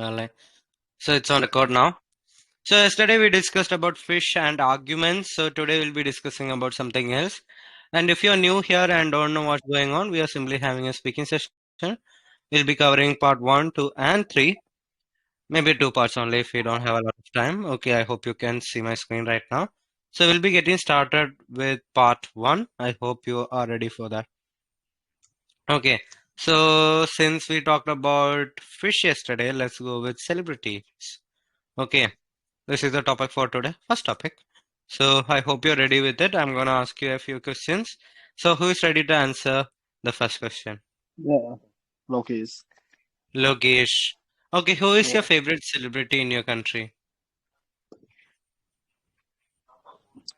Like, so it's on record now. So yesterday we discussed about fish and arguments. So today we'll be discussing about something else. And if you're new here and don't know what's going on, we are simply having a speaking session. We'll be covering part 1, 2, and 3. Maybe 2 parts only if we don't have a lot of time. Okay, I hope you can see my screen right now. So we'll be getting started with part 1. I hope you are ready for that. Okay, so since we talked about fish yesterday, let's go with celebrities. Okay, this is the topic for today. First topic. So I hope you're ready with it. I'm gonna ask you a few questions. So who is ready to answer the first question? Yeah, Lokesh. Logesh. Okay, who is your Yeah. favorite celebrity in your country?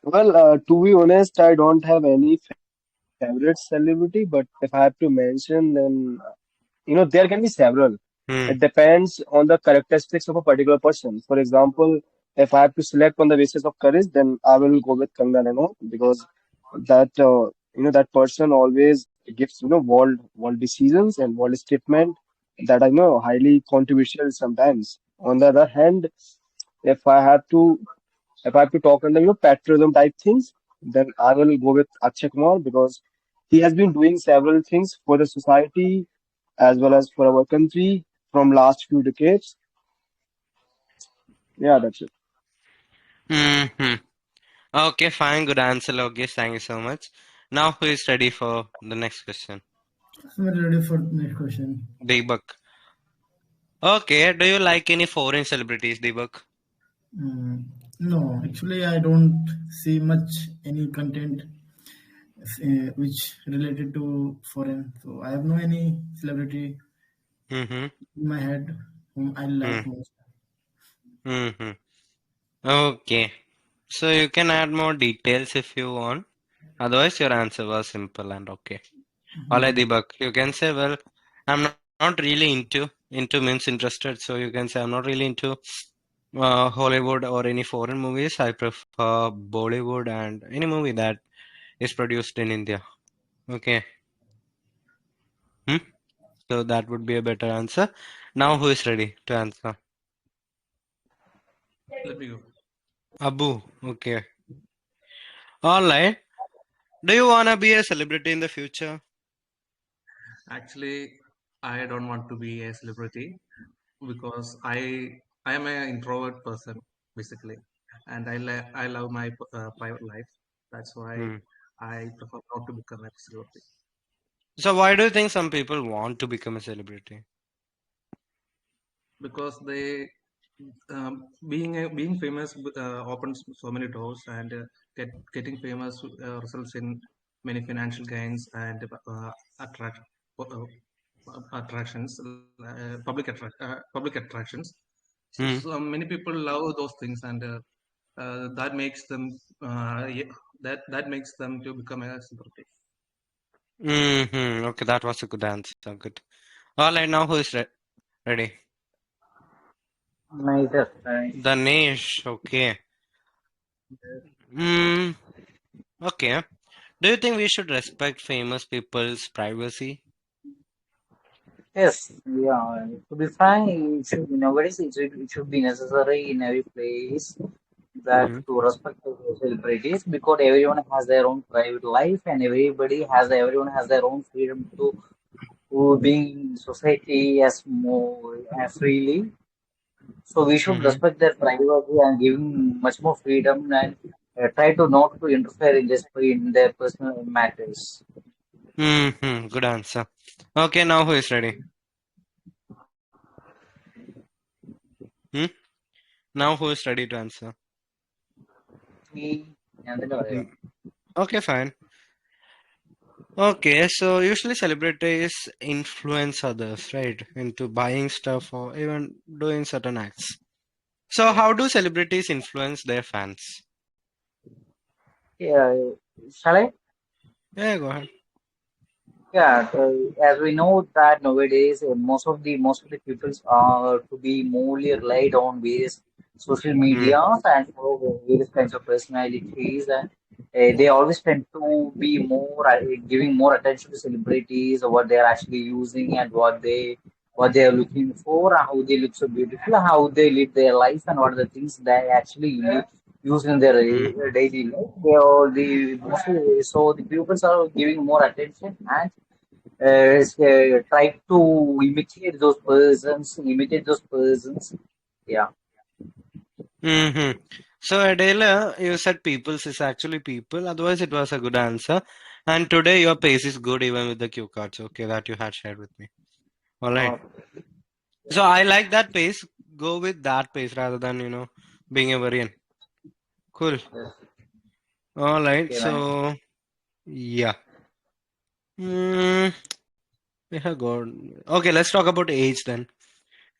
Well, to be honest, I don't have any favorite celebrity, but if I have to mention, then there can be several. Hmm. It depends on the characteristics of a particular person. For example, if I have to select on the basis of courage, then I will go with Kangana Ranaut because that person always gives world decisions and world statement that I know highly controversial sometimes. On the other hand, if I have to if I have to talk on the patriotism type things, then I will go with Akshay Kumar because he has been doing several things for the society as well as for our country from last few decades. Yeah, that's it. Hmm. Okay, fine. Good answer, Logesh. Thank you so much. Now who is ready for the next question? I'm ready for the next question. Deepak. Okay, do you like any foreign celebrities, Deepak? Mm, no, actually, I don't see much any content which related to foreign. So I have no any celebrity Mm-hmm. in my head whom I like most. Mm-hmm. Okay. So you can add more details if you want. Otherwise, your answer was simple and okay. Alright, Mhm. Deepak. You can say, well, I'm not really into means interested. So you can say I'm not really into Hollywood or any foreign movies. I prefer Bollywood and any movie that is produced in India. Okay. Hmm? So that would be a better answer. Now who is ready to answer? Let me go. Abu. Okay. Alright. Do you wanna be a celebrity in the future? Actually, I don't want to be a celebrity because I am an introvert person basically, and I love my private life. That's why Hmm. I prefer not to become a celebrity So why do you think some people want to become a celebrity? because being famous opens so many doors, and getting famous results in many financial gains and attract attractions, public attractions. Hmm. So many people love those things, and that makes them that makes them to become a celebrity. Mm-hmm. Okay, that was a good answer. Good. Alright, now who is ready? Neither. Right. Danesh. Okay. Hmm. Okay. Do you think we should respect famous people's privacy? Yes, yeah. To be frank, nowadays it should be necessary in every place that Hmm. to respect the celebrities because everyone has their own private life and everyone has their own freedom to be in society as more freely. So we should Mm-hmm. respect their privacy and give much more freedom and try to not to interfere in their personal matters. Mm-hmm. Good answer. Okay, now who is ready? Hmm? Now who is ready to answer? Me, and then, Mm. Okay, fine. Okay, so usually celebrities influence others, right, into buying stuff or even doing certain acts. So Yes. how do celebrities influence their fans? yeah, shall I? Yeah, go ahead. Yeah, as we know that nowadays most of the peoples are to be morely relied on various social Hmm. medias and follow various kinds of personalities, and they always tend to be more giving more attention to celebrities or what they are actually using and what they what they are looking for, how they look so beautiful, how they live their life, and what are the things they actually use in their Hmm. daily life. They all the mostly so the pupils are giving more attention and try to imitate those persons. Yeah. Hmm. So Adela, you said peoples is actually people. Otherwise, it was a good answer. And today your pace is good even with the cue cards. Okay, that you had shared with me. All right. Uh, So I like that pace. Go with that pace rather than being a variant. Cool. yes. All right. Okay, man. So yeah. Mm, we have got. Okay, let's talk about age then.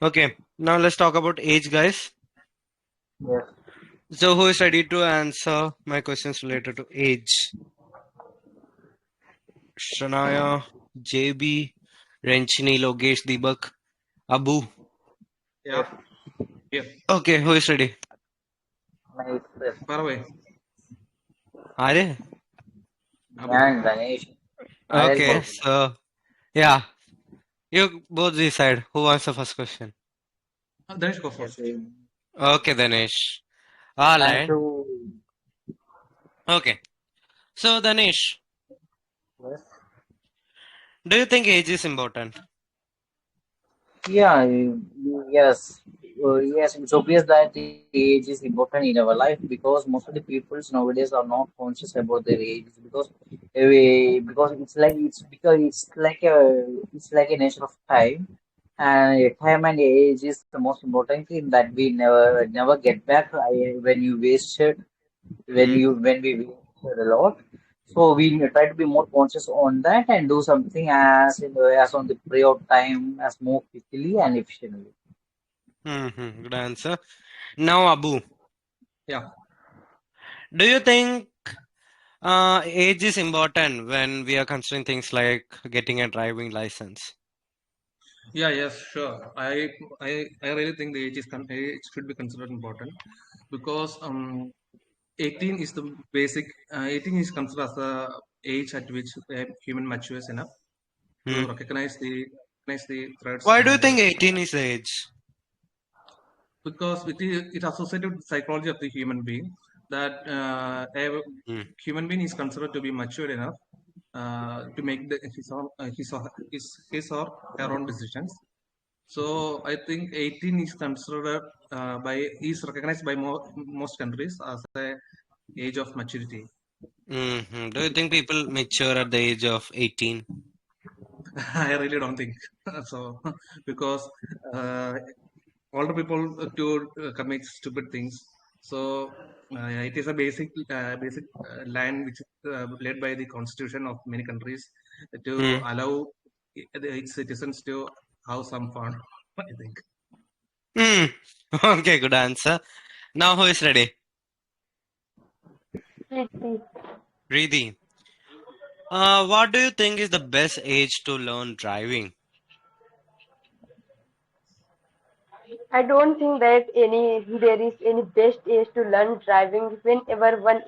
Okay. Now let's talk about age, guys. Yes. So who is ready to answer my questions related to age? Shranaya, JB, Renchini, Logesh, Deepak, Abu. Yes. Yeah. Yeah. Okay, who is ready? Nice. Yes. Far away. Are they? Abu. And Ganesh. Very Okay, good. so yeah, you both decide who wants the first question. Dinesh, go Yes. first. Okay, Dinesh. All Thank right. you. Okay, so Dinesh, Yes. do you think age is important? Yeah, yes, yes. It's obvious that the age is important in our life because most of the peoples nowadays are not conscious about their age because it's like a nature of time, and time and age is the most important thing that we never get back. When you wasted Hmm. when we wasted a lot. So we try to be more conscious on that and do something as on the prior time as more quickly and efficiently. Mm-hmm. Good answer. Now, Abu, Yeah. do you think age is important when we are considering things like getting a driving license? Yeah. Yes. Sure. I really think the age should be considered important because 18 is the basic. 18 is considered as the age at which a human matures enough Hmm. to recognize the threats Why do you and think 18 is the age? because it associated with the psychology of the human being that a Hmm. human being is considered to be mature enough to make his or her own decisions. So I think 18 is considered is recognized by most countries as a age of maturity. Hmm. Do you think people mature at the age of 18? I really don't think so because uh, older people to commit stupid things. So it is a basic line which is led by the constitution of many countries to Hmm. allow its citizens to have some fun. I think. Hmm. Okay, good answer. Now, who is ready? Pretty. Preeti. What do you think is the best age to learn driving? I don't think that there is any best age to learn driving. Whenever one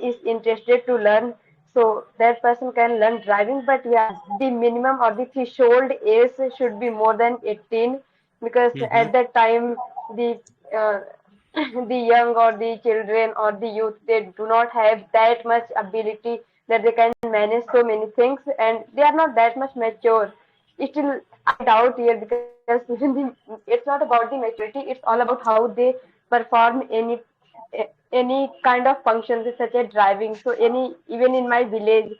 is interested to learn, so that person can learn driving. But yeah, the minimum or the threshold age should be more than 18 because Mm-hmm. at that time the uh, the young or the children or the youth, they do not have that much ability that they can manage so many things, and they are not that much mature. Still, I doubt here because it's not about the maturity, it's all about how they perform any kind of functions such as driving. So even in my village,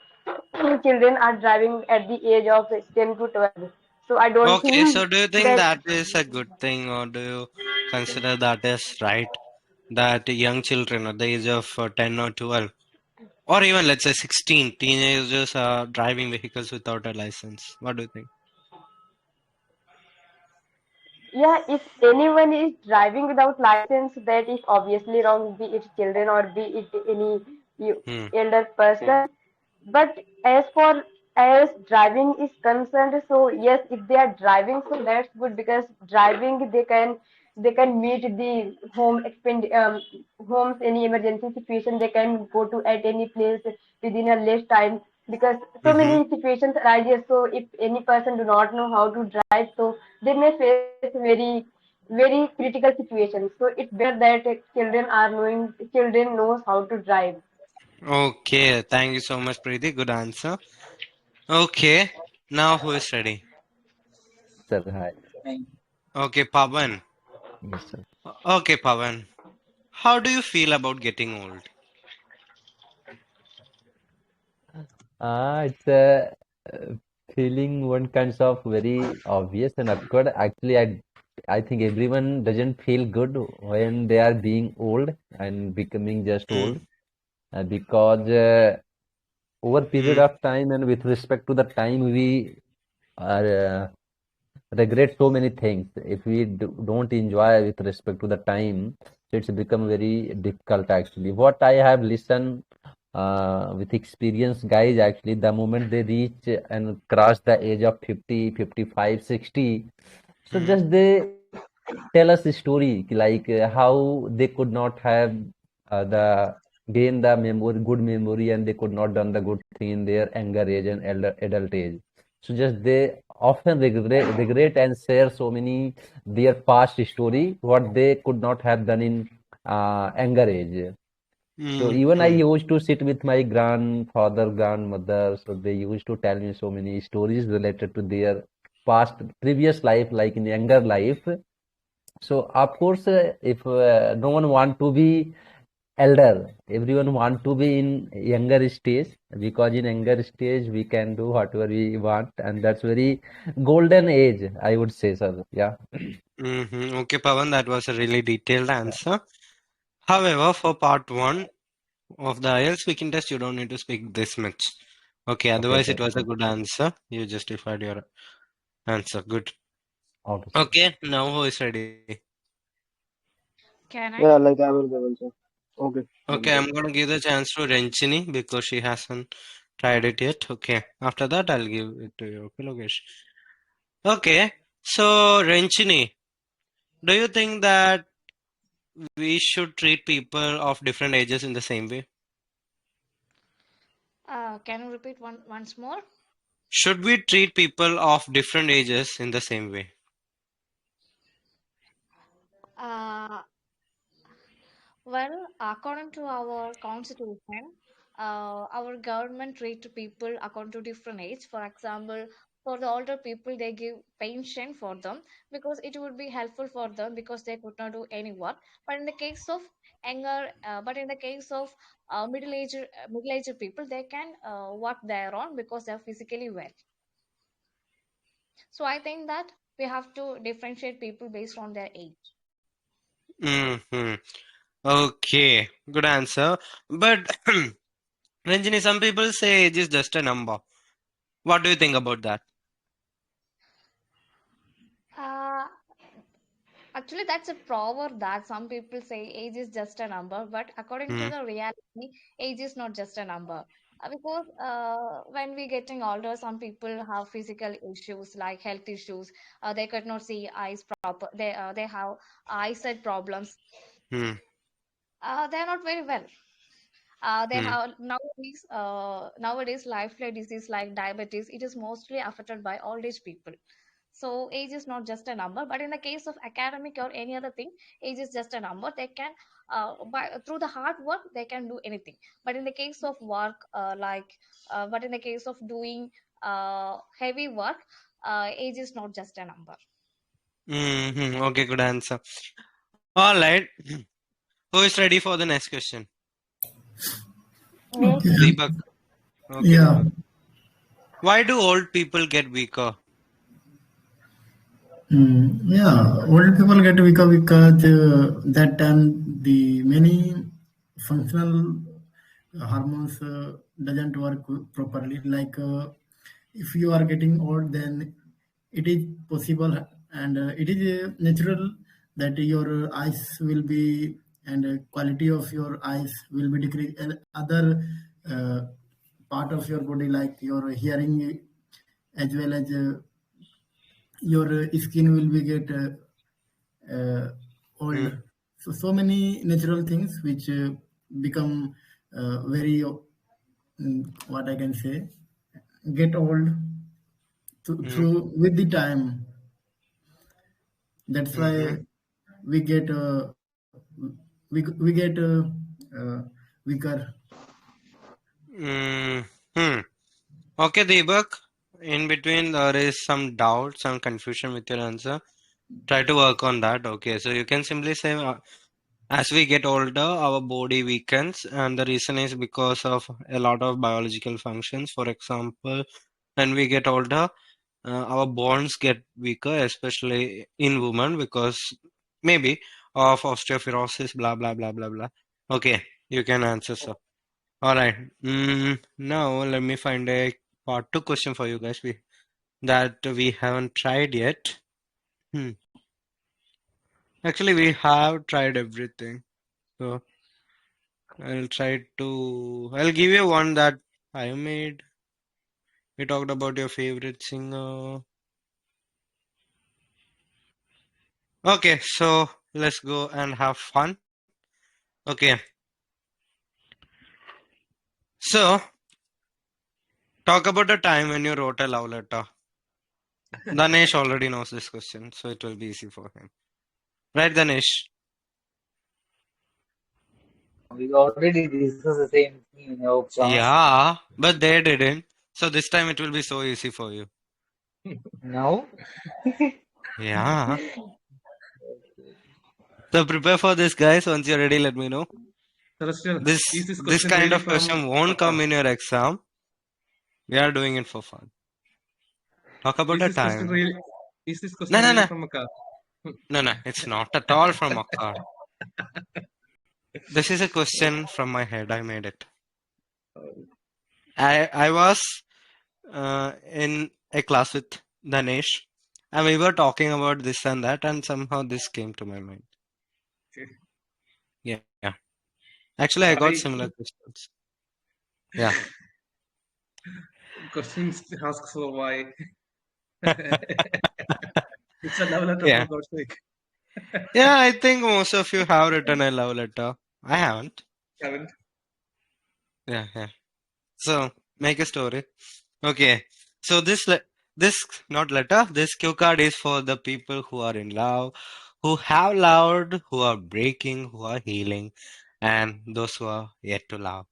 children are driving at the age of 10 to 12. So I don't Okay, think so do you think that. that is a good thing, or do you consider that is right? That young children at the age of 10 or 12, or even let's say 16, teenagers are driving vehicles without a license. What do you think? Yeah, if anyone is driving without license, that is obviously wrong, be it children or be it any Hmm. elder person. But as driving is concerned, so yes, if they are driving, so that's good because driving they can meet the homes any emergency situation they can go to at any place within a less time. because so Mm-hmm. many situations arises. So if any person do not know how to drive, so they may face very critical situations. So it's better that children knows how to drive. Okay, thank you so much, Preeti. Good answer. Okay, now who is ready? Sir, hi. Okay, Pavan. Yes, sir. Okay, Pavan. How do you feel about getting old? It's uh, feeling one kinds of very obvious and awkward. Actually, I think everyone doesn't feel good when they are being old and becoming just Hmm. old, because over period Hmm. of time and with respect to the time we are regret so many things. If we don't enjoy with respect to the time, so it's become very difficult actually. What I have listened with experienced guys, actually, the moment they reach and cross the age of 50, 55, 60, so Hmm. just they tell us a story like how they could not have the gain the memory, good memory, and they could not done the good thing in their younger age and elder adult age. So just they often regret and share so many their past story what they could not have done in younger age. So even I Hmm. used to sit with my grandfather, grandmother, so they used to tell me so many stories related to their past previous life, like in younger life. So of course, if no one want to be elder, everyone want to be in younger stage, because in younger stage we can do whatever we want, and that's very golden age, I would say, sir. Yeah. Mm-hmm. Okay, Pavan, that was a really detailed answer. However, for part one of the IELTS speaking test, you don't need to speak this much. Okay, Okay, otherwise sir. it was a good answer. You justified your answer. Good. Okay, sir. Okay, now who is ready? Can I? Yeah, like I will give answer. Okay, then Okay, go. I'm gonna give the chance to Renchini because she hasn't tried it yet. Okay, after that I'll give it to you. Okay, Lokesh. Okay, so Renchini, do you think that we should treat people of different ages in the same way? Can you repeat once more? Should we treat people of different ages in the same way? Uh, well, according to our constitution, our government treat people according to different age. For example, for the older people, they give pension for them because it would be helpful for them because they could not do any work. But in the case of middle-aged people, they can work their own because they are physically well. So I think that we have to differentiate people based on their age. Hmm. Okay, good answer. But Ranjini, some people say age is just a number. What do you think about that? Uh, Actually, that's a proverb that some people say age is just a number, but according to Hmm. the reality, age is not just a number. Because when we getting older, some people have physical issues like health issues. They could not see eyes proper. They have eyesight problems. Hmm. They are not very well. They Hmm. have nowadays lifelong disease like diabetes. It is mostly affected by old age people. So age is not just a number, but in the case of academic or any other thing, age is just a number. They can, through the hard work, they can do anything. But in the case of work, but in the case of doing heavy work, age is not just a number. Hmm. Okay, good answer. All right. Who is ready for the next question? Me, Okay. Deepak. Okay, Yeah. Deepak. Why do old people get weaker? Yeah, old people get weaker because that time the many functional hormones doesn't work properly. Like if you are getting old, then it is possible and it is natural that your eyes will be and quality of your eyes will be decreased. And other uh, part of your body, like your hearing, as well as your skin will be get Hmm. old. So many natural things which become very what I can say, get old Mm-hmm. through with the time. That's Mm-hmm. why we get we get weaker. Mm-hmm. Okay, Deepak. In between, there is some doubt, some confusion with your answer. Try to work on that. Okay, so you can simply say, as we get older, our body weakens, and the reason is because of a lot of biological functions. For example, when we get older, our bones get weaker, especially in women, because maybe of osteoporosis, blah blah blah blah blah. Okay, you can answer, sir. All right. Now let me find a part two question for you guys. That we haven't tried yet. Hmm. Actually, we have tried everything. So I'll give you one that I made. We talked about your favorite singer. Okay, so let's go and have fun. Okay, so talk about the time when you wrote a love letter. Danesh already knows this question, so it will be easy for him. Right, Danesh? We already discussed the same thing in your class. Yeah, but they didn't. So this time it will be so easy for you. Now, Yeah. So prepare for this, guys. Once you're ready, let me know. Celestial, This is this this question kind really of from question won't come Akka? in your exam. We are doing it for fun. Talk about Is the this question time. really? Is this No, question no, really no, from Akka? no, no. It's not at all from Akkad. This is a question from my head. I made it. I was in a class with Danesh, and we were talking about this and that, and somehow this came to my mind. Okay. Yeah. Actually, I got Sorry, similar questions. Yeah. questions asks for why. It's a love letter Yeah. for God's sake. Yeah, I think most of you have written a love letter. I haven't. Haven't. Yeah. So make a story. Okay. So this not letter. This cue card is for the people who are in love, who have loved, who are breaking, who are healing, and those who are yet to love.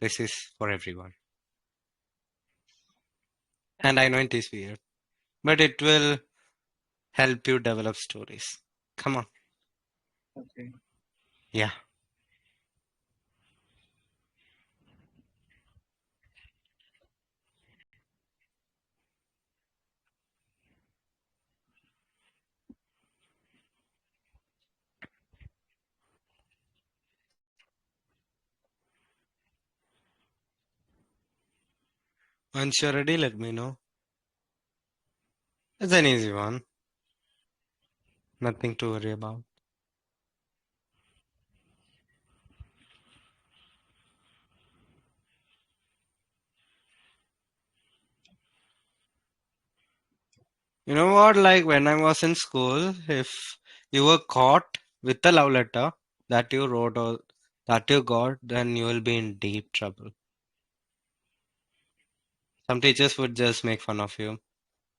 This is for everyone. And I know it is weird, but it will help you develop stories. Come on. Okay. Yeah. Once you're ready, let me know. It's an easy one. Nothing to worry about. You know what? Like when I was in school, if you were caught with a love letter that you wrote or that you got, then you will be in deep trouble. Some teachers would just make fun of you.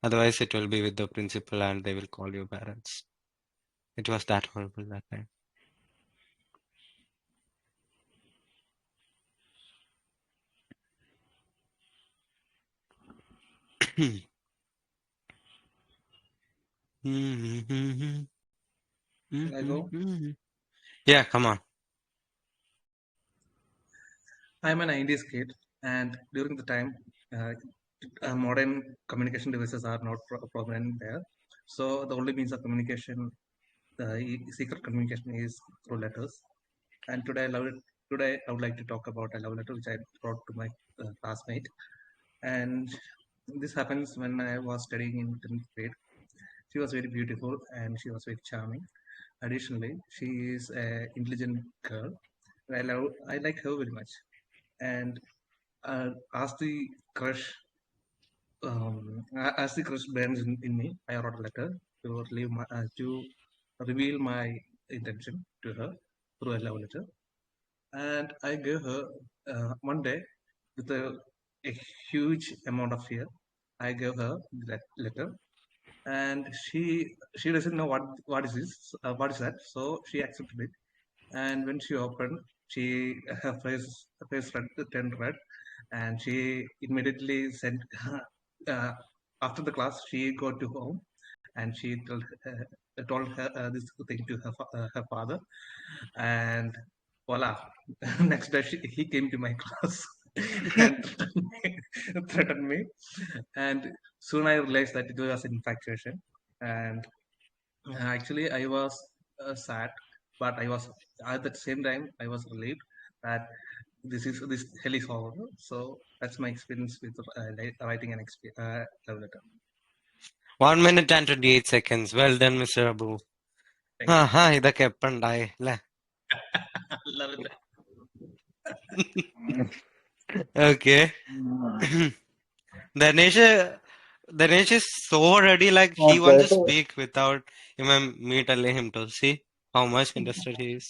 Otherwise, it will be with the principal and they will call you parents. It was that horrible that time. Can I go? Yeah, come on. I'm an 90s kid, and during the time, uh, modern communication devices are not prominent there. So the only means of communication, secret communication, is through letters. And today I would like to talk about a love letter which I wrote to my classmate. And this happens when I was studying in 10th grade. She was very beautiful and she was very charming. Additionally, she is an intelligent girl. I like her very much. And as the crush as the crush burns in me, I wrote a letter to reveal my intention to her through a love letter. And I gave her one day. with a huge amount of fear. I gave her that letter, and she doesn't know what is this, what is that. So she accepted it, and when she opened, she her face turned red, and she immediately sent. uh, After the class, she go to home, and she told her this thing to her father, and voila, next day he came to my class and threatened me, and soon I realized that it was an infatuation, and actually I was sad, but I was at the same time I was relieved that this hell is over. So that's my experience with writing an love letter. 1 minute and 28 seconds. Well done, Mr. Abu. Thank you. ഇതൊക്കെ എപ്പണ്ടായി അല്ലേ? Love it. Okay. Danesh is so ready, like he wants to Okay, so speak without even me telling him to. See how much interested he is.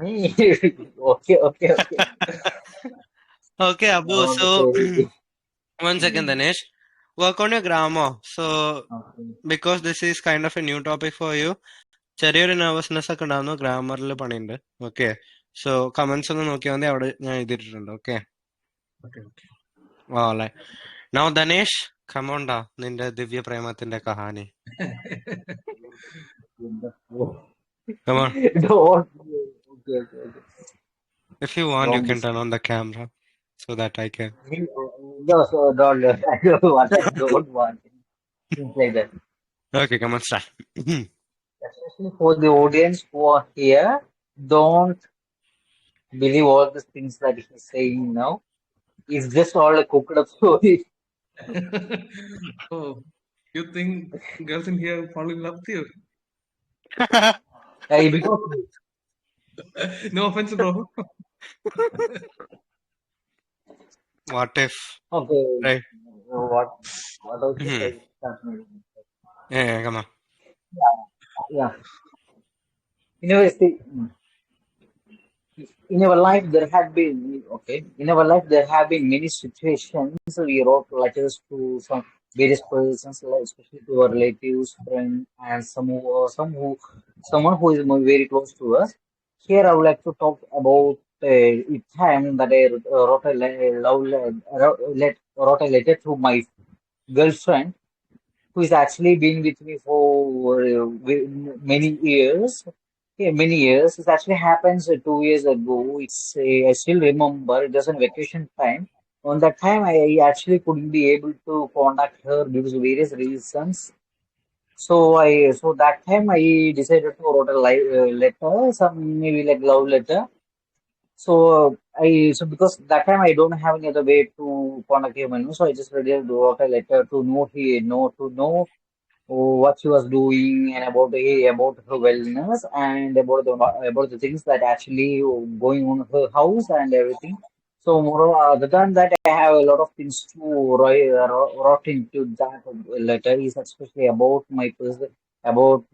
me. Okay, okay, okay. Okay, Abu. So Okay. 1 second, Danesh. Work on your grammar. So Okay. because this is kind of a new topic for you, ചെറിയൊരു nervousness ഒക്കെ ഉണ്ടാകുന്നു. ഗ്രാമറിൽ പണിയുണ്ട്. Okay, so comments ഒന്ന് നോക്കിയാൽ മതി, അവിടെ ഞാൻ എഴുതിയിട്ടുണ്ട്. Okay, Okay. നൗ ധനേഷ്, കമോണ്ടാ നിന്റെ ദിവ്യ പ്രേമത്തിന്റെ Kahani. Come on. Don't. Okay, okay, okay. If you want, you Don't can listen. turn on the camera so that I can. No, so don't. I don't want. I don't want things like that. Okay, come on, start. Especially for the audience who are here, don't believe all the things that he's saying now. It's just all a cooked up story. Oh, you think girls in here fall in love with you? Because No offense, bro. What if? okay, Right. what else to Mhm. say? Start maybe. Yeah, come on. Yeah. You know, see, in our life there have been okay. In our life there have been many situations. We wrote letters to some various persons, like especially to our relatives, friends, and someone who is very close to us. Here I would like to talk about a time that I wrote wrote a letter to my girlfriend who is actually been with me for many years. Yeah, many years. It actually happens 2 years ago. I still remember. It was on vacation time. On that time, I actually couldn't be able to contact her due to various reasons. So that time I decided to write a letter, some maybe like love letter. So because that time I don't have any other way to contact him, so I just ready to write a letter to know what she was doing and about her wellness and about the things that actually going on in her house and everything. So moreover, other than that, I have a lot of things to write into that letter. Is especially about my person, about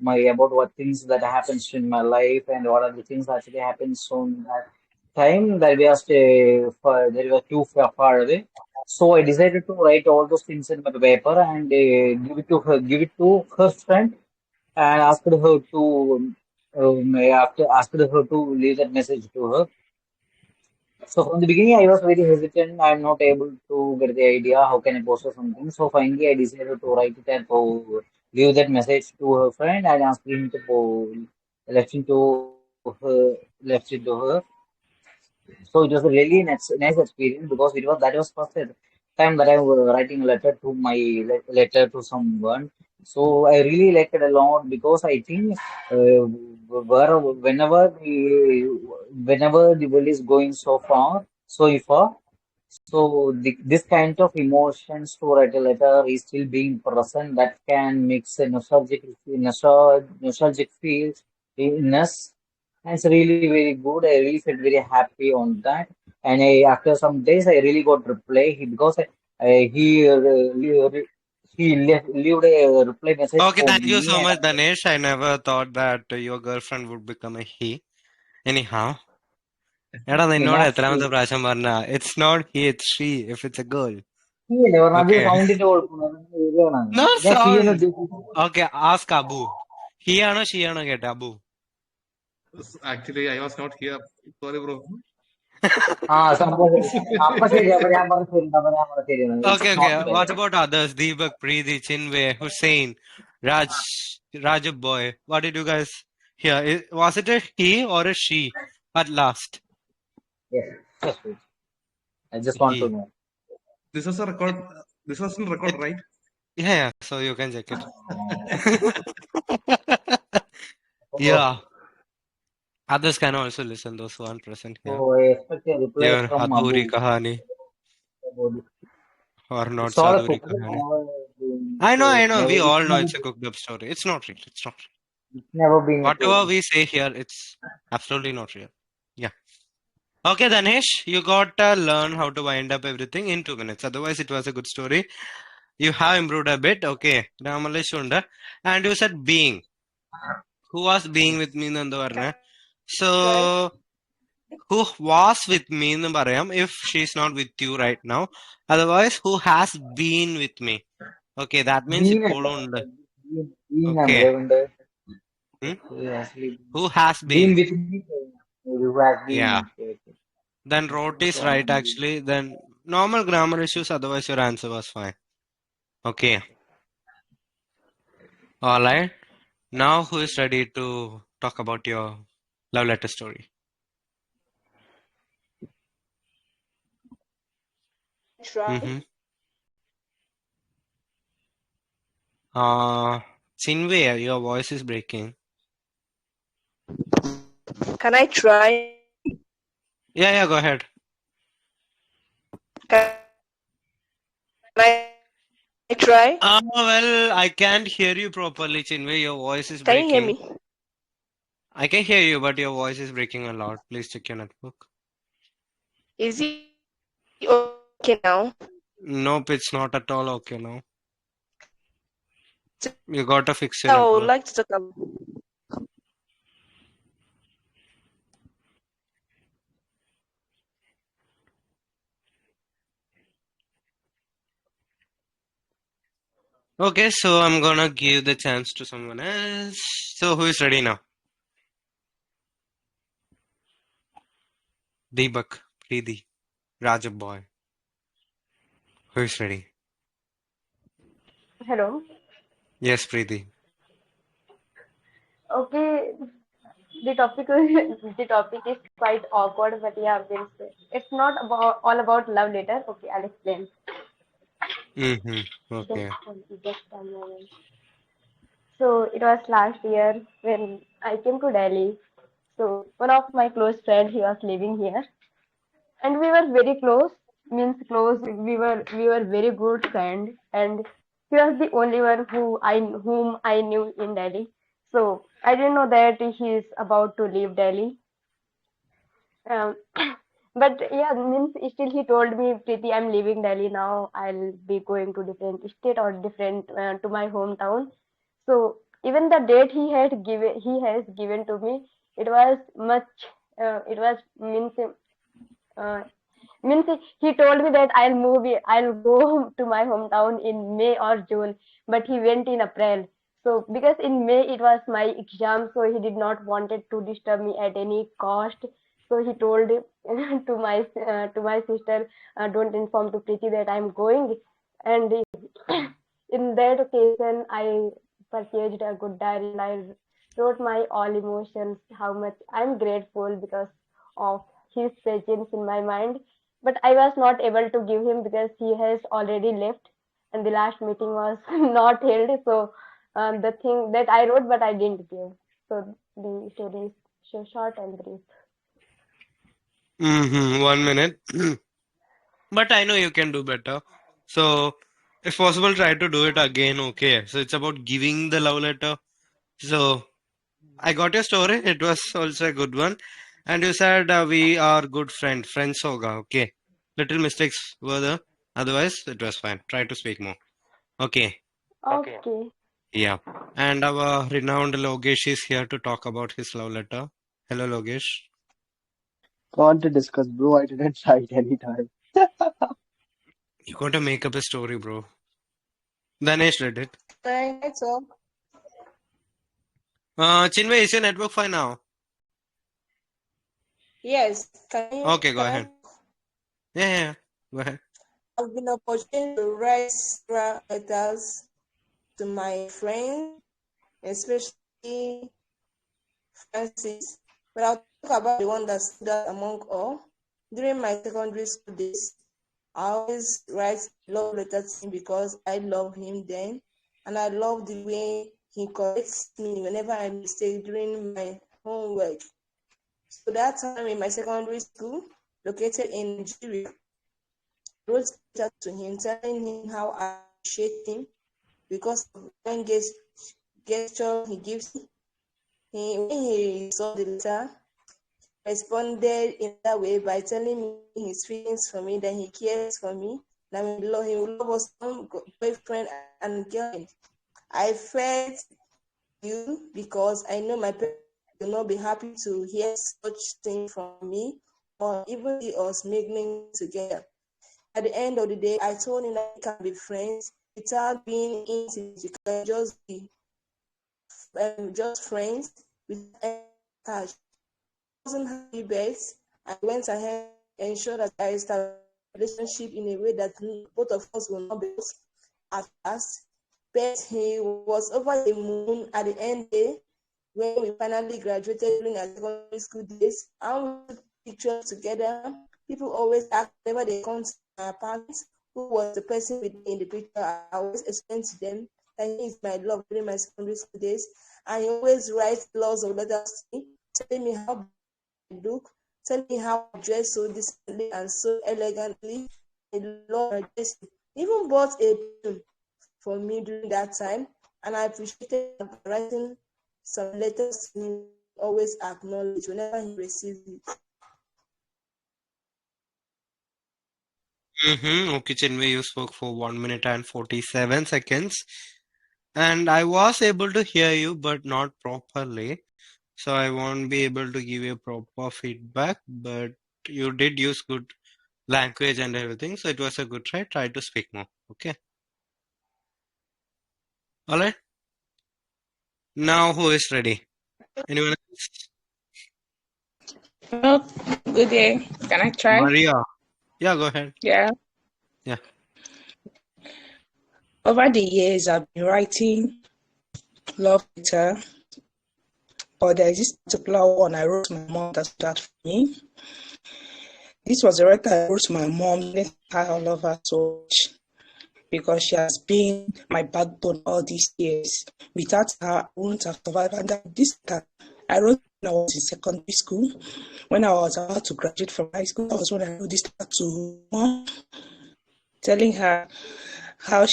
what things that happens in my life and what are the things that actually happens on that time that we are that we are too far away. So I decided to write all those things in my paper and give it to her friend, and asked her to leave that message to her. So from the beginning, I was very hesitant. I'm not able to get the idea how can I post or something. So finally, I decided to write it and leave that message to her friend and ask him to left into left into her. So it was a really nice experience because that was first time that I was writing a letter to letter to someone. So I really liked it a lot because I think whenever the world is going so far, so this kind of emotions to write a letter is still being present that can mix a nostalgic feel in us. And it's really very good. I really felt very happy on that. And after some days, I really got reply because he left a reply message Okay, for thank you me. so And much, Danesh. I never thought that your girlfriend would become a he. Anyhow, എടാ നിന്നോട് Not she. എത്രാമത്തെ പ്രാവശ്യം പറഞ്ഞ it's not he it's she if it's a girl. ശരിയല്ലേ പറഞ്ഞ അത് okay സൗണ്ടിന്റെ കുഴപ്പമാണ് no ഞാൻ ഷീ എന്ന് സൗണ്ട്. ഉദ്ദേശിച്ചത്. Okay ask Abu. ഹി ആണോ ഷീ ആണോ കേട്ടെ Abu? Actually, I was not here. Sorry, bro. ആ സംഭവം അപ്പൊ ശരി അപ്പൊ ഞാൻ പറഞ്ഞ ശരി അപ്പൊ ഞാൻ പറഞ്ഞ ശരി Okay, it's okay. Not bell. What about others? Deepak, Preeti, Chinwe, Hussein, Raj, Rajab boy. What did you guys hear? Was it a he or a she at last? Yes I just want to He. No. This was a record. This was in record, It, right? yeah, yeah. So you can check it. Yeah. Others can also listen, those who aren't present So here. I expect a reply Your from Abu Adhuri Kahani about it. or not It's all a Sadhuri cooked Kahani. never been, I know, I know. never, We it's all know never, it's a cooked up story. It's not real. It's not real. it's never been a Whatever we say here, it's absolutely not real. Yeah. Okay, Danesh, you got to learn how to wind up everything in 2 minutes. Otherwise, it was a good story. You have improved a bit. Okay. Ramaleshunda. And you said being. Who was being with me? Nandavarna. So, who was with me? Nambarayam, if she's not with you right now. Otherwise, who has been with me? Okay, that means being it a polund. being a Okay. Miravinda. Hmm? Actually, Who has been been? with me, you have been. Yeah. Okay, okay. Then wrote is right actually. Then normal grammar issues. Otherwise, your answer was fine. Okay. All right. Now, who is ready to talk about your love letter story? Mm-hmm. Chinwe, your voice is breaking. Can I try? Yeah, yeah, go ahead. Can I try? Well, I can't hear you properly, Chinwe. Your voice is Can you hear breaking. me? I can hear you, but your voice is breaking a lot. Please check your network. Is it okay now? Nope, it's not at all okay now. You gotta fix your I would network. like to talk about. Okay, so I'm gonna give the chance to someone else. So who is ready now? Deepak, Preeti, Rajab boy. Who is ready? Hello. Yes, Preeti. Okay, the topic is quite awkward, but yeah, it's not about all about love letter. Okay, I'll explain. Mm-hmm. Just, Okay. just a moment. So it was last year when I came to Delhi. So one of my close friends, he was living here, and we were very close. Means close. We were very good friend, and he was the only one whom I knew in Delhi. So I didn't know that he is about to leave Delhi. Um, but yeah, means still he told me, Preeti, I'm leaving Delhi now. I'll be going to different state or different to my hometown. So even the date he has given to me, it was much. It was uh, means he told me that I'll go to my hometown in May or June, but he went in April. So because in May it was my exam, so he did not wanted to disturb me at any cost. So he told to my sister, don't inform to Preeti that I'm going. And in that occasion, I purchased a good diary. And I wrote my all emotions, how much I'm grateful because of his presence in my mind. But I was not able to give him because he has already left, and the last meeting was not held. So the thing that I wrote, but I didn't give. So the story is so short and brief. Mm-hmm. 1 minute. But I know you can do better. So if possible, try to do it again. Okay. So it's about giving the love letter. So I got your story. It was also a good one. And you said we are good friends hoga. Okay. Little mistakes were there. Otherwise, it was fine. Try to speak more. Okay. Okay. Yeah. And our renowned Logesh is here to talk about his love letter. Hello, Logesh. Can't discuss, bro. I didn't write any time. You gotta make up a story, bro. Danesh did it. Can I talk? Chinmay, is your network fine now? Yes. Okay, go Can ahead. I? Yeah, go ahead. I've been opportunity to write several letters to my friends, especially Francis. But I'll talk about the one that stood out among all. During my secondary school days, I always write love letters to him because I love him then, and I love the way he corrects me whenever I mistake during my homework. So that time in my secondary school, located in Nigeria, I wrote a letter to him telling him how I appreciate him because of one gesture he gives me. When he saw the letter, responded in that way by telling me his feelings for me, that he cares for me, that he will love us boyfriend and girlfriend. I felt you because I know my parents will not be happy to hear such thing from me or even see us mingling together. At the end of the day, I told him that we can be friends without being intimate. We can just friends without any attached. Wasn't happy best. I went ahead and ensured that I established a relationship in a way that both of us will not be at first. But he was over the moon at the end of the day when we finally graduated during our secondary school days. And we took pictures together. People always ask whenever they come to my apartment who was the person with me in the picture. I always explain to them that he is my love during my secondary school days. And he always writes lots of letters to me, telling me how I look, telling me how I dress so decently and so elegantly. I love my dressing. He even bought a perfume for me during that time, and I appreciated writing some letters to him. Always acknowledge whenever he receives it. Okay, Chinmay, you spoke for 1 minute and 47 seconds. And I was able to hear you, but not properly. So I won't be able to give you proper feedback, but you did use good language and everything. So it was a good try. Try to speak more. Okay. All right. Now who is ready? Anyone else? Oh, good day. Can I try? Maria. Yeah, go ahead. Yeah. Yeah. Over the years, I've been writing love letter, but there is this particular one I wrote to my mom that stood out for me. This was a letter I wrote to my mom, letting her I love her so much because she has been my backbone all these years. Without her, I wouldn't have survived. And this letter I wrote when I was in secondary school. When I was about to graduate from high school, that was when I wrote this letter to mom, telling her how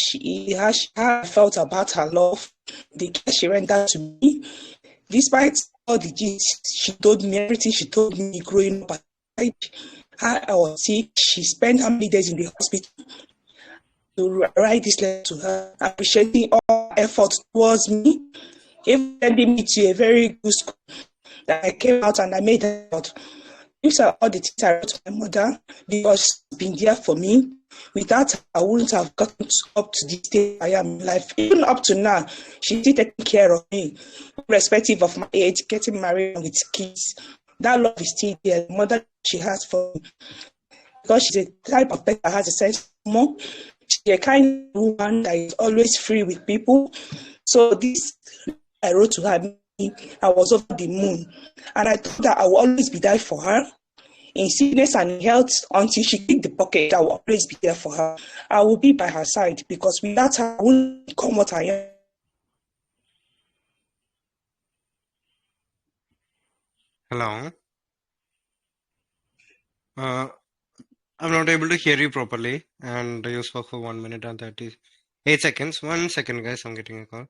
how I felt about her love, the care she rendered to me, despite all the gifts she told me, everything she told me growing up. How I was sick, she spent how many days in the hospital to write this letter to her, appreciating all effort towards me, even sending me to a very good school that I came out and I made effort. These are all the things I wrote to my mother because she's been there for me. Without her, I wouldn't have gotten up to this stage I am in life. Even up to now, she's still taking care of me, irrespective of my age, getting married with kids. That love is still there. The mother she has for me, because she's a type of person that has a sense of humor. She's a kind of woman that is always free with people. So this I wrote to her, I was over the moon, and I thought that I will always be there for her in sickness and in health until she kicked the bucket. I will always be there for her. I will be by her side because without her, I wouldn't become what I am. Hello. Uh, I'm not able to hear you properly, and you spoke for 1 minute and 38 seconds. 1 second, guys. I'm getting a call.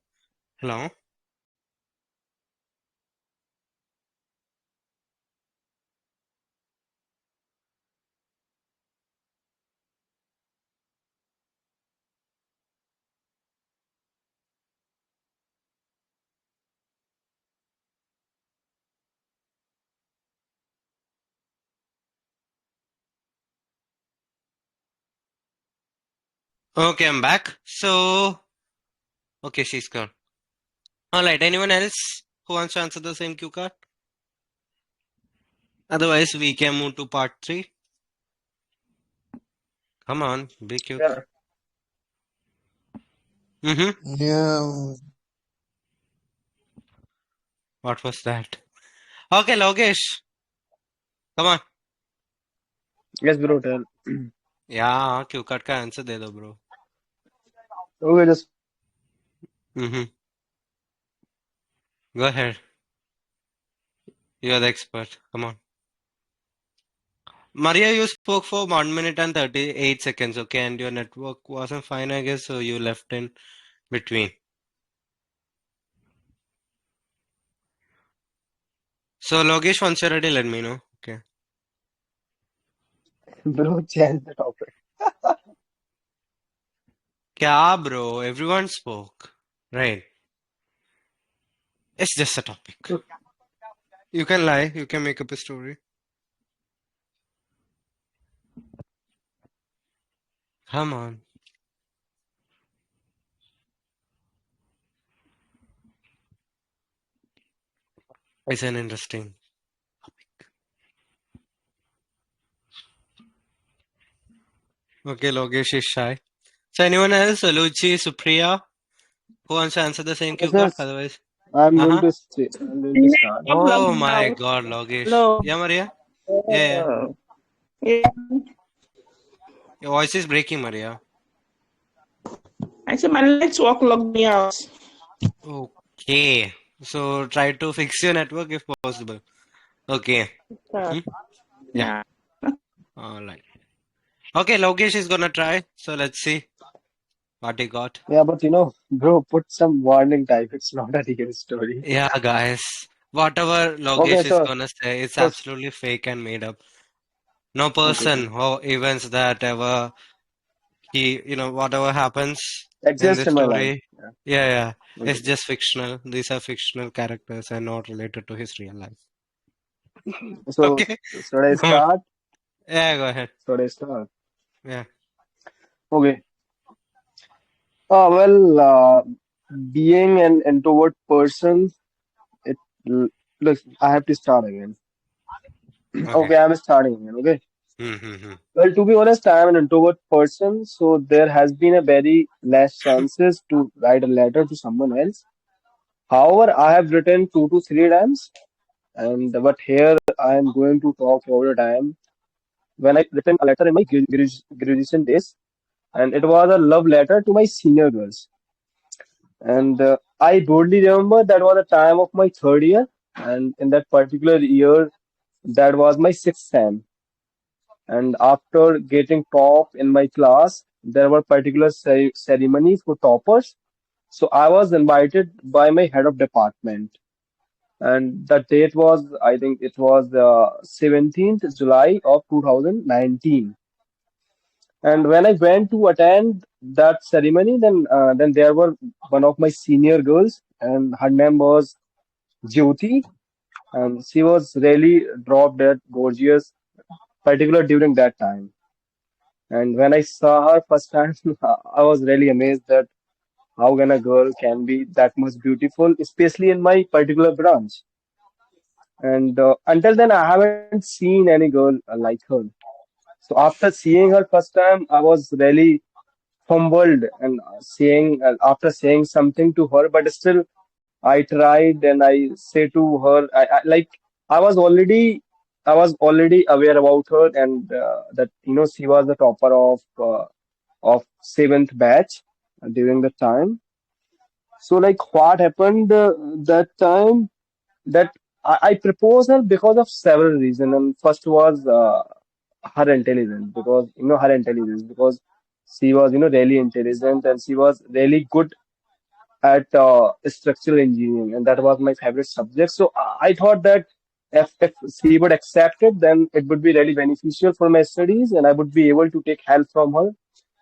Hello. Okay, I'm back. So, okay, she's gone. All right. Anyone else who wants to answer the same cue card? Otherwise, we can move to part 3. Come on, be quick. Yeah. Yeah. What was that? Okay, Logesh. Come on. Yes, bro. Tell. Yeah, cue card का answer दे दो bro. Okay, just Go ahead. You are the expert. Come on. Maria, you spoke for 1 minute and 38 seconds, okay, and your network wasn't fine, I guess, so you left in between. So, Logesh, once you're ready, let me know. Okay. bro, change the topic. Kya, bro? Everyone spoke. Right. It's just a topic. You can lie. You can make up a story. Come on. It's an interesting. Okay, Logesh is shy. So, anyone else? Luchi, Supriya, who wants to answer the same cue Yes, card? yes. Otherwise, I'm going uh-huh. to say. I'm going to start. Oh my God, Logesh. Hello. Yeah, Maria. Yeah. Yeah. Your voice is breaking, Maria. I said my network logged me out. Okay. So try to fix your network if possible. Okay. Yeah. Yeah. All right. Okay, Logesh is gonna try. So let's see what he got. Yeah, but bro, put some warning type. It's not a real story. Yeah, guys. Whatever Okay, Logesh is so gonna say, it's first, absolutely fake and made up. No okay, person or events that ever whatever happens in exist this in my life. story. Yeah. It's Okay. just fictional. These are fictional characters and not related to his real life. So Okay. should I start? Yeah, go ahead. Should I start? Yeah. Okay. Well, being an introvert person, it look. I have to start again. Okay. Okay, I'm starting again. Okay. Mm-hmm. Well, to be honest, I am an introvert person, so there has been a very less chances to write a letter to someone else. However, I have written 2 to 3 times, and but here I am going to talk over a time when I written a letter in my graduation days, and it was a love letter to my senior girls. And I boldly remember that was the time of my third year, and in that particular year, that was my sixth sem. And after getting top in my class, there were particular ceremonies for toppers. So I was invited by my head of department, and the date was, I think it was 17th July of 2019. And when I went to attend that ceremony, then there were one of my senior girls, and her name was Jyoti, and she was really drop dead gorgeous, particular during that time. And when I saw her first time, I was really amazed that how can a girl can be that much beautiful, especially in my particular branch. And until then, I haven't seen any girl like her. So after seeing her first time, I was really humbled and saying after saying something to her, but still I tried and I say to her, I was already I was already aware about her and that she was the topper of seventh batch during the time. So like what happened that time that I proposed her because of several reasons. And first was her intelligence because because she was really intelligent and she was really good at structural engineering, and that was my favorite subject. So I thought that if she would accept it, then it would be really beneficial for my studies, and I would be able to take help from her.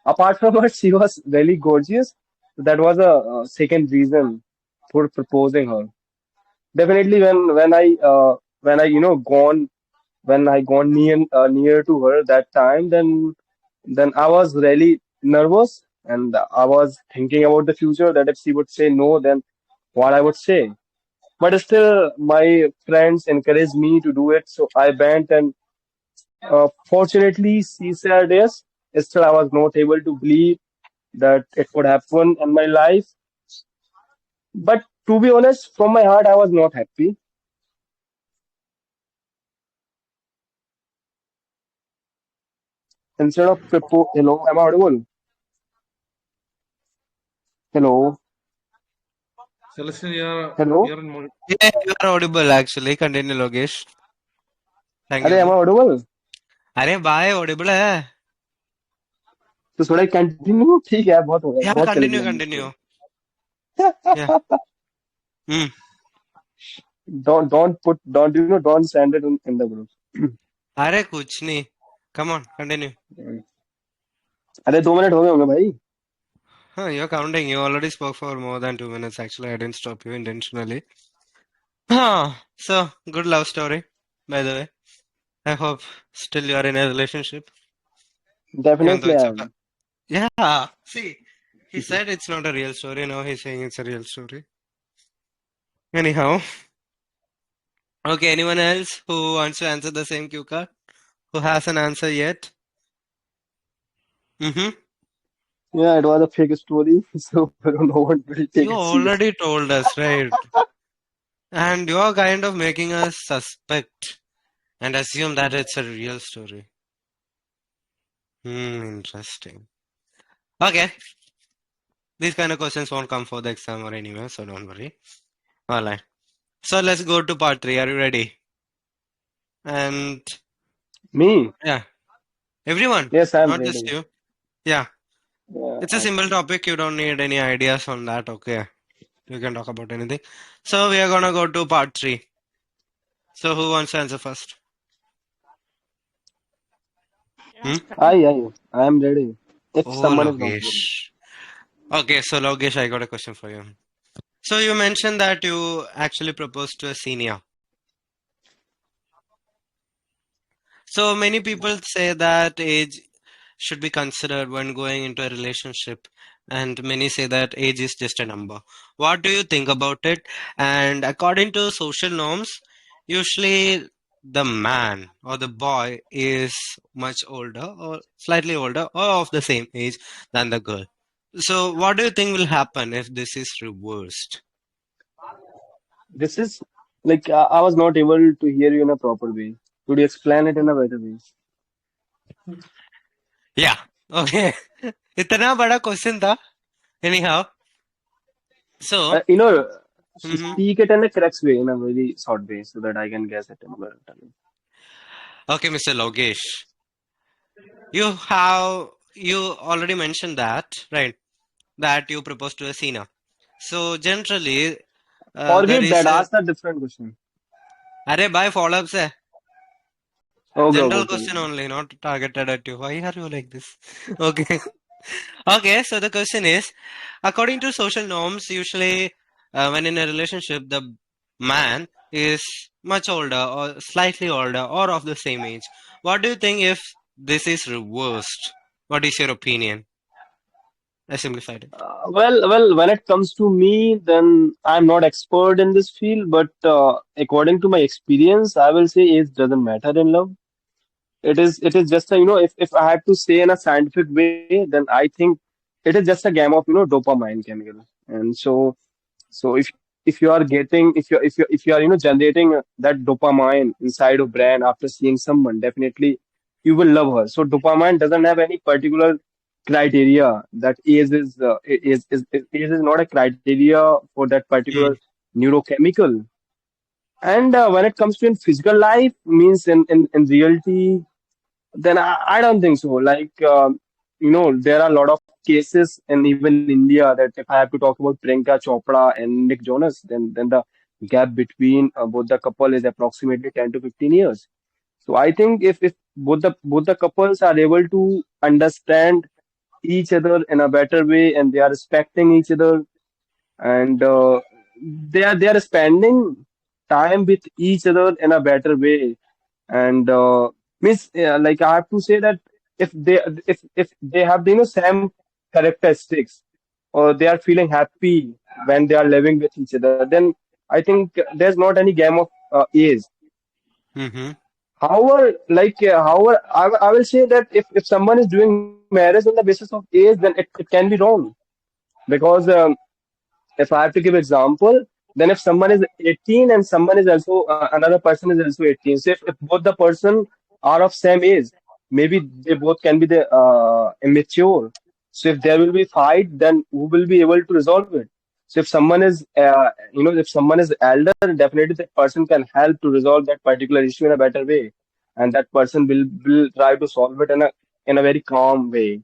Apart from her, she was really gorgeous. That was a second reason for proposing her. Definitely, when I gone when I gone near to her that time, then I was really nervous and I was thinking about the future that if she would say no, then what I would say. But still, my friends encouraged me to do it, so I went, and fortunately, she said yes. Still, I was not able to believe that it could happen in my life. But to be honest, from my heart, I was not happy. Instead of hello, am I audible? Hello, Celestial, hello. you're in mode. Yeah, you are audible actually. Continue, Logesh. Thank you, अरे am bro. I audible? अरे भाई audible है. तो थोड़ा continue ठीक है बहुत हो गया Yeah, बहुत चल continue, गया मुझसे continue. Yeah. Hmm. don't send it in the group. अरे कुछ नहीं. Come on, continue. अरे 2 मिनट हो गए होंगे भाई. Huh, you're counting. You already spoke for more than 2 minutes. Actually, I didn't stop you intentionally. Huh. So, good love story, by the way. I hope still you are in a relationship. Even though Definitely it's I a... am. Yeah. See, he said it's not a real story. Now he's saying it's a real story. Anyhow. Okay, anyone else who wants to answer the same cue card? Who has an answer yet? Mm-hmm. Yeah, it was a fake story, so I don't know what will take You it seriously. already told us, right? And you're kind of making us suspect and assume that it's a real story. Interesting. Okay. These kind of questions won't come for the exam or anywhere, so don't worry. Alright. So let's go to part 3. Are you ready? And Me? yeah, everyone, Yes, I'm not just ready. you. Yeah, Yeah, it's a simple topic. You don't need any ideas on that. Okay. You can talk about anything. So we are gonna go to part 3. So who wants to answer first? Hmm? I am ready. If Oh, someone is comfortable. Logesh. Okay, so Logesh, I got a question for you. So you mentioned that you actually proposed to a senior. So many people say that age should be considered when going into a relationship, and many say that age is just a number. What do you think about it? And according to social norms, usually the man or the boy is much older or slightly older or of the same age than the girl. So what do you think will happen if this is reversed? This is like I was not able to hear you in a proper way. Could you explain it in a better way? Yeah. Okay. इतना बड़ा question था. Anyhow, so You know, mhm. speak it in a correct way, in a very short way, so that I can guess it in a better time. Okay, Mr. Logesh, you already mentioned that, right? That you proposed to a senior. So generally, there Forget is that. a Ask a different question. अरे भाई follow up से Okay, okay, general okay. question only, not targeted at you. Why are you like this? Okay. Okay, so the question is, according to social norms, usually when in a relationship, the man is much older or slightly older or of the same age. What do you think if this is reversed? What is your opinion? I simplified it. When it comes to me, then I'm not expert in this field, but according to my experience, I will say age doesn't matter in love. It is just a, if I have to say in a scientific way, then I think it is just a game of, dopamine chemical. And so if you are getting if you are generating that dopamine inside of brain after seeing someone, definitely you will love her. So dopamine doesn't have any particular criteria. That age is not a criteria for that particular Hmm. neurochemical. And when it comes to in physical life, means in reality, then I don't think so. Like, there are a lot of cases, and even in India, that if I have to talk about Priyanka Chopra and Nick Jonas, then the gap between both the couple is approximately 10 to 15 years. So I think if both the couples are able to understand each other in a better way, and they are respecting each other, and they are spending time with each other in a better way, and means like I have to say that if they if they have the same characteristics, or they are feeling happy when they are living with each other, then I think there's not any game of age. Mm-hmm. However, I will say that if someone is doing marriage on the basis of age, then it can be wrong because if I have to give example, then if someone is 18 and someone is also another person is also 18, so if both the person are of same age, maybe they both can be the immature. So if there will be fight, then who will be able to resolve it? So if someone is if someone is elder, definitely that person can help to resolve that particular issue in a better way, and that person will try to solve it in a very calm way.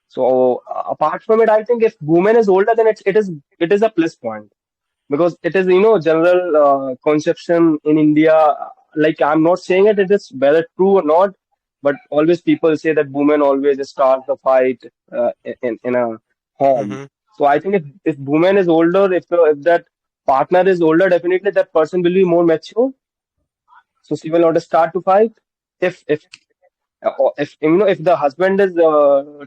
So apart from it, I think if woman is older, then it is a plus point because it is general conception in India. Like I'm not saying it is whether true or not, but always people say that women always start the fight in a home. Mm-hmm. So I think if woman is older, if that partner is older, definitely that person will be more mature. So she will not start to fight. If the husband is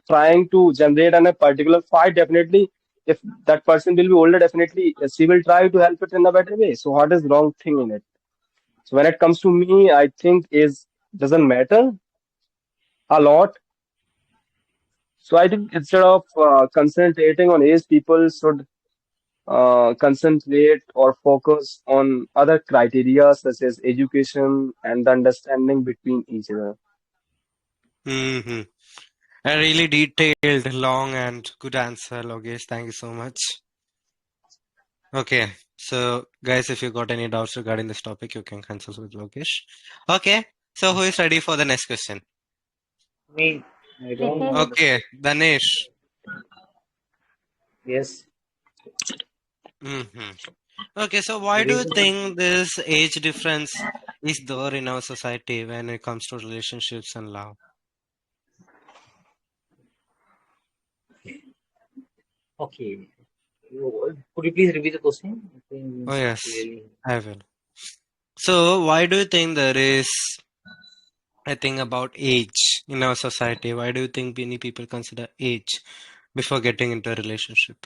trying to generate on a particular fight, definitely if that person will be older, definitely she will try to help it in a better way. So what is wrong thing in it? So when it comes to me, I think is doesn't matter a lot. So I think instead of concentrating on age, people should concentrate or focus on other criteria such as education and the understanding between each other. Mm-hmm. A really detailed, long, and good answer, Logesh. Thank you so much. Okay, so guys, if you got any doubts regarding this topic, you can consult with Logesh. Okay, so who is ready for the next question? Me, I don't Preeti. know the Okay, Danesh. yes. Mm-hmm. Okay, so The why do you reason think this age difference is there in our society when it comes to relationships and love? okay. Could you please repeat the question? I think Oh it's not yes, clearly. I will. So why do you think there is a thing about age in our society? Why do you think many people consider age before getting into a relationship?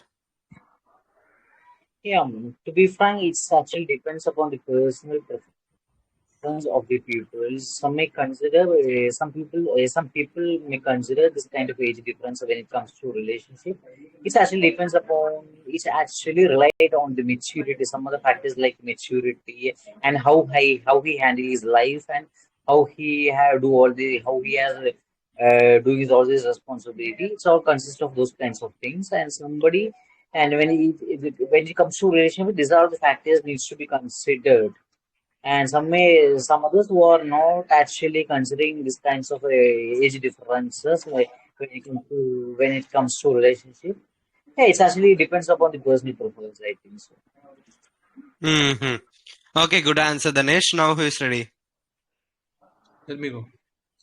Yeah, to be frank, it actually depends upon the personal preference of the people. Some may consider, some people may consider this kind of age difference when it comes to relationship. It actually depends upon. It's actually relied on the maturity. Some other factors like maturity and how he handle his life and how he has doing his all his responsibility. It's all consists of those kinds of things. And when it comes to relationship, these are the factors needs to be considered, and some others who are not actually considering these kinds of age differences when it comes to relationship. Yeah, it actually depends upon the personal preference, I think so. Mm-hmm. Okay, good answer, Danesh. Now who is ready? Let me go.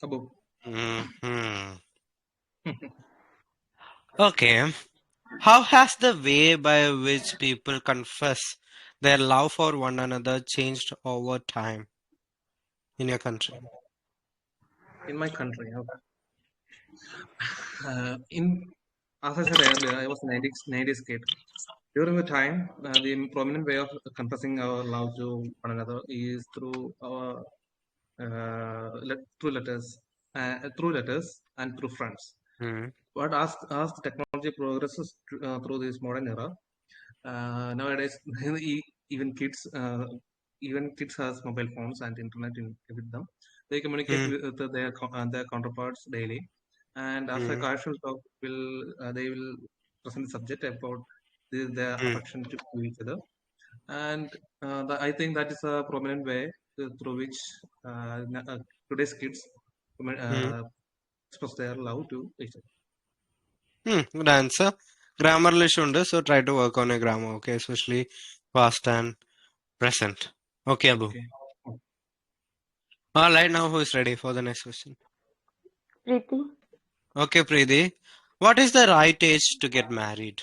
Abu. Mm-hmm. Okay. How has the way by which people confess their love for one another changed over time in your country? In my country, in as I said earlier, I was 90s kid. During the time, the prominent way of confessing our love to one another is through our through letters and through friends. Mm-hmm. But as the technology progresses through this modern era, nowadays even kids has mobile phones and internet with them. They communicate with their counterparts daily, and after a Mm-hmm. casual talk, they will present the subject about their affection to each other, and I think that is a prominent way through which today's kids Mm-hmm. uh, express their love to each other. Good answer. Grammar issue ഉണ്ട്, so try to work on your grammar, okay, especially past and present. Okay, Abu. Okay. All right, now who is ready for the next question? Preeti. Okay, Preeti. What is the right age to get married?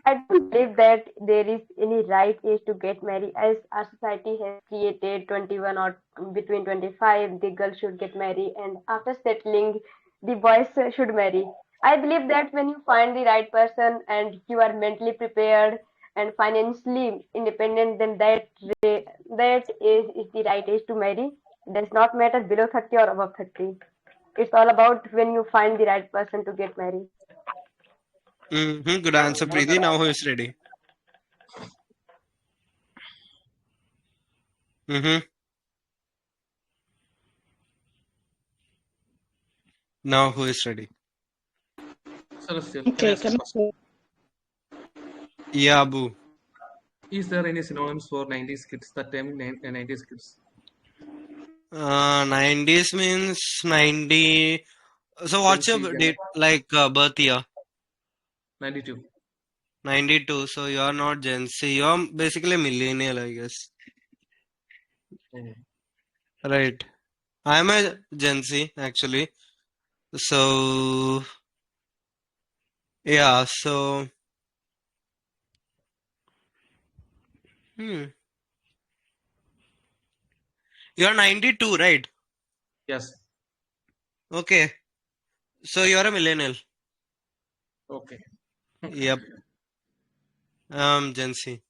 I don't believe that there is any right age to get married, as our society has created 21 or between 25, the girl should get married, and after settling, the boys should marry. I believe that when you find the right person and you are mentally prepared and financially independent, then that is the right age to marry. It does not matter below 30 or above 30. It's all about when you find the right person to get married. Good answer, Preeti. Now who is ready? Now who is ready? Celestial, can I Okay, ask a can I question? Yeah, Boo. Is there any synonyms for 90s kids? The term 90s kids. 90s means 90. So Gen what's Z, your Gen date, like birth year? 92. 92. So you're not Gen Z. You're basically a millennial, I guess. Oh. Right. I'm a Gen Z actually. So yeah. So hmm. You're 92, right? Yes. Okay. So you're a millennial. Okay. Yep. Gen Z.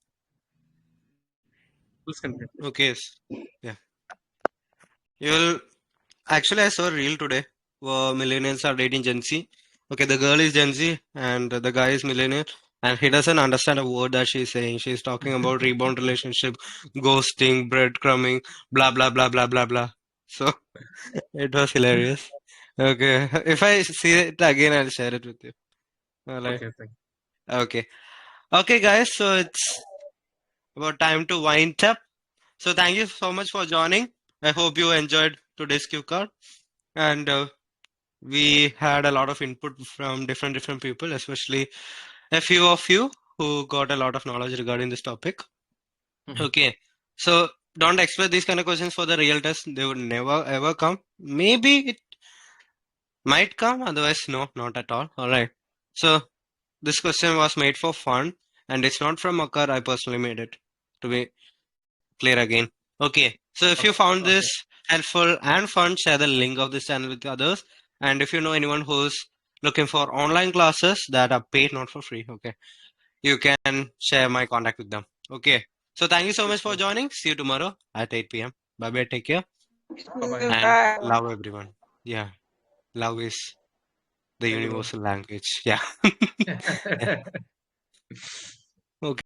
Please continue. Okay. Yeah. You'll actually I saw a reel today where millennials are dating Gen Z. Okay, the girl is Gen Z and the guy is millennial and he doesn't understand a word that she's saying. She's talking about rebound relationship, ghosting, breadcrumbing, blah blah blah blah blah blah. So it was hilarious. Okay. If I see it again, I'll share it with you. Alright. Okay, thank Okay. Okay, guys. So it's about time to wind up. So thank you so much for joining. I hope you enjoyed today's cue card. And we had a lot of input from different people, especially a few of you who got a lot of knowledge regarding this topic. you. Okay. So don't expect these kind of questions for the real test. They would never ever come. Maybe it might come, otherwise, no, not at all. All right. So this question was made for fun, and it's not from Makar. I personally made it to be clear again. Okay. So if you found Okay. this helpful and fun, share the link of this channel with others. And if you know anyone who's looking for online classes that are paid, not for free, okay, you can share my contact with them. Okay. So thank you so much for joining. See you tomorrow at 8 p.m. Bye bye. Take care Bye-bye. and love everyone. Yeah. Love is the Thank you, bro. universal language. Yeah. Yeah.